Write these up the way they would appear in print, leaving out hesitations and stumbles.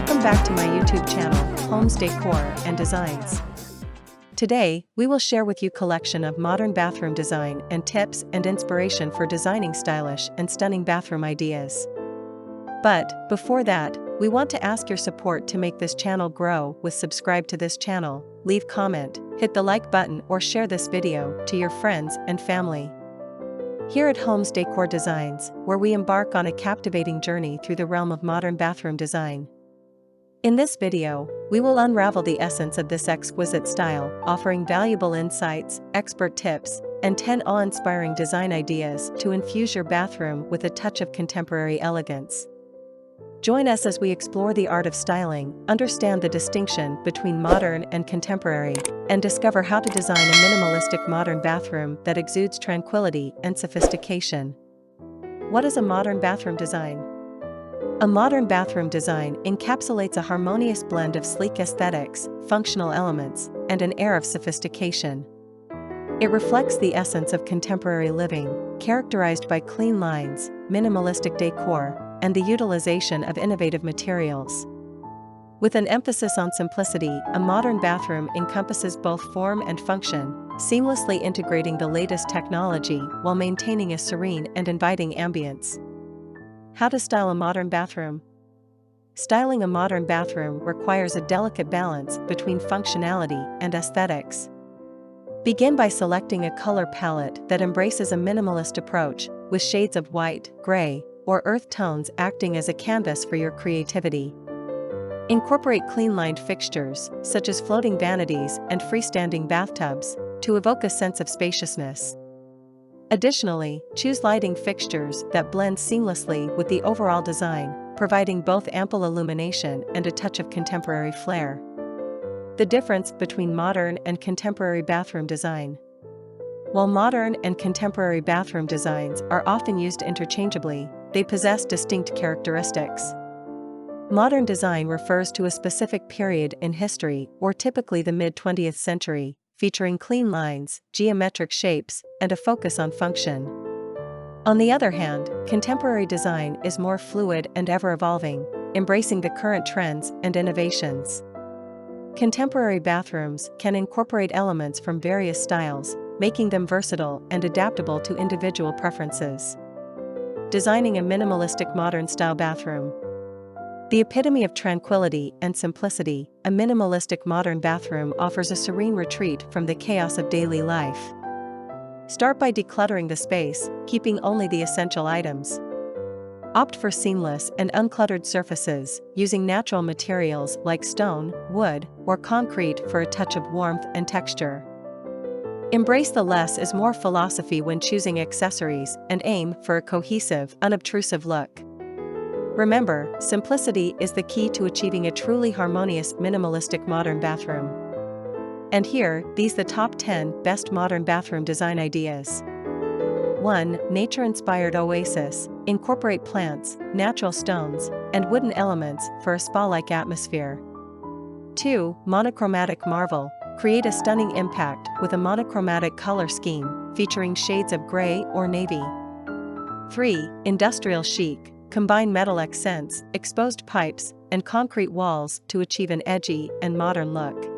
Welcome back to my YouTube channel, Homes Decor and Designs. Today, we will share with you collection of modern bathroom design and tips and inspiration for designing stylish and stunning bathroom ideas. But, before that, we want to ask your support to make this channel grow with subscribe to this channel, leave comment, hit the like button or share this video to your friends and family. Here at Homes Decor Designs, where we embark on a captivating journey through the realm of modern bathroom design. In this video, we will unravel the essence of this exquisite style, offering valuable insights, expert tips, and 10 awe-inspiring design ideas to infuse your bathroom with a touch of contemporary elegance. Join us as we explore the art of styling, understand the distinction between modern and contemporary, and discover how to design a minimalistic modern bathroom that exudes tranquility and sophistication. What is a modern bathroom design? A modern bathroom design encapsulates a harmonious blend of sleek aesthetics, functional elements, and an air of sophistication. It reflects the essence of contemporary living, characterized by clean lines, minimalistic decor, and the utilization of innovative materials. With an emphasis on simplicity, a modern bathroom encompasses both form and function, seamlessly integrating the latest technology while maintaining a serene and inviting ambience. How to style a modern bathroom? Styling a modern bathroom requires a delicate balance between functionality and aesthetics. Begin by selecting a color palette that embraces a minimalist approach, with shades of white, gray, or earth tones acting as a canvas for your creativity. Incorporate clean-lined fixtures, such as floating vanities and freestanding bathtubs, to evoke a sense of spaciousness. Additionally, choose lighting fixtures that blend seamlessly with the overall design, providing both ample illumination and a touch of contemporary flair. The difference between modern and contemporary bathroom design. While modern and contemporary bathroom designs are often used interchangeably, they possess distinct characteristics. Modern design refers to a specific period in history, or typically the mid-20th century, featuring clean lines, geometric shapes, and a focus on function. On the other hand, contemporary design is more fluid and ever-evolving, embracing the current trends and innovations. Contemporary bathrooms can incorporate elements from various styles, making them versatile and adaptable to individual preferences. Designing a minimalistic modern-style bathroom. The epitome of tranquility and simplicity, a minimalistic modern bathroom offers a serene retreat from the chaos of daily life. Start by decluttering the space, keeping only the essential items. Opt for seamless and uncluttered surfaces, using natural materials like stone, wood, or concrete for a touch of warmth and texture. Embrace the less is more philosophy when choosing accessories and aim for a cohesive, unobtrusive look. Remember, simplicity is the key to achieving a truly harmonious minimalistic modern bathroom. And here, these the top 10 best modern bathroom design ideas. 1. Nature-inspired oasis. Incorporate plants, natural stones, and wooden elements for a spa-like atmosphere. 2. Monochromatic marvel. Create a stunning impact with a monochromatic color scheme, featuring shades of gray or navy. 3. Industrial chic. Combine metal accents, exposed pipes, and concrete walls to achieve an edgy and modern look.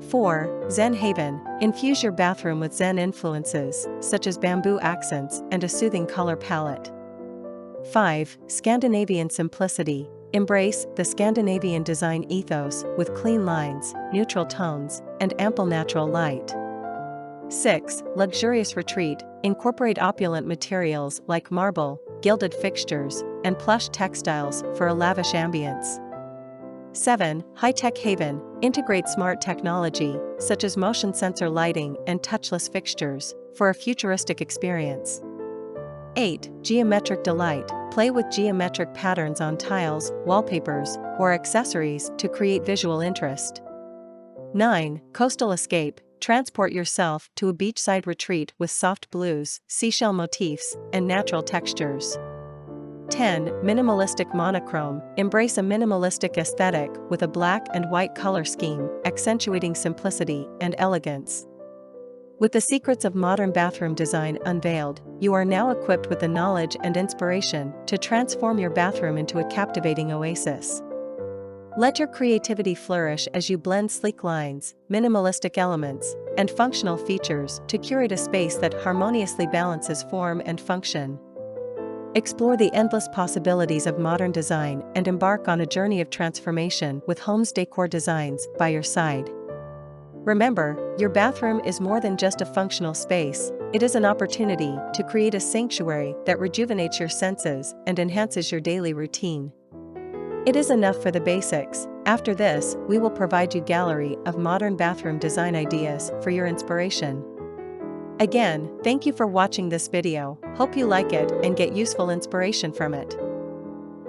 4. Zen haven. Infuse your bathroom with Zen influences, such as bamboo accents and a soothing color palette. 5. Scandinavian simplicity. Embrace the Scandinavian design ethos with clean lines, neutral tones, and ample natural light. 6. Luxurious retreat. Incorporate opulent materials like marble, gilded fixtures, and plush textiles for a lavish ambience. 7. High-tech haven. Integrate smart technology, such as motion sensor lighting and touchless fixtures, for a futuristic experience. 8. Geometric delight. Play with geometric patterns on tiles, wallpapers, or accessories to create visual interest. 9. Coastal escape. Transport yourself to a beachside retreat with soft blues, seashell motifs, and natural textures. 10. Minimalistic monochrome. Embrace a minimalistic aesthetic with a black and white color scheme, accentuating simplicity and elegance. With the secrets of modern bathroom design unveiled, you are now equipped with the knowledge and inspiration to transform your bathroom into a captivating oasis. Let your creativity flourish as you blend sleek lines, minimalistic elements, and functional features to curate a space that harmoniously balances form and function. Explore the endless possibilities of modern design and embark on a journey of transformation with Homes Decor Designs by your side. Remember, your bathroom is more than just a functional space, it is an opportunity to create a sanctuary that rejuvenates your senses and enhances your daily routine. It is enough for the basics. After this, we will provide you a gallery of modern bathroom design ideas for your inspiration. Again, thank you for watching this video, hope you like it and get useful inspiration from it.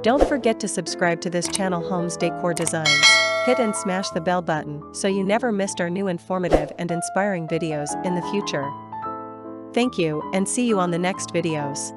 Don't forget to subscribe to this channel Homes Decor Designs. Hit and smash the bell button so you never missed our new informative and inspiring videos in the future. Thank you and see you on the next videos.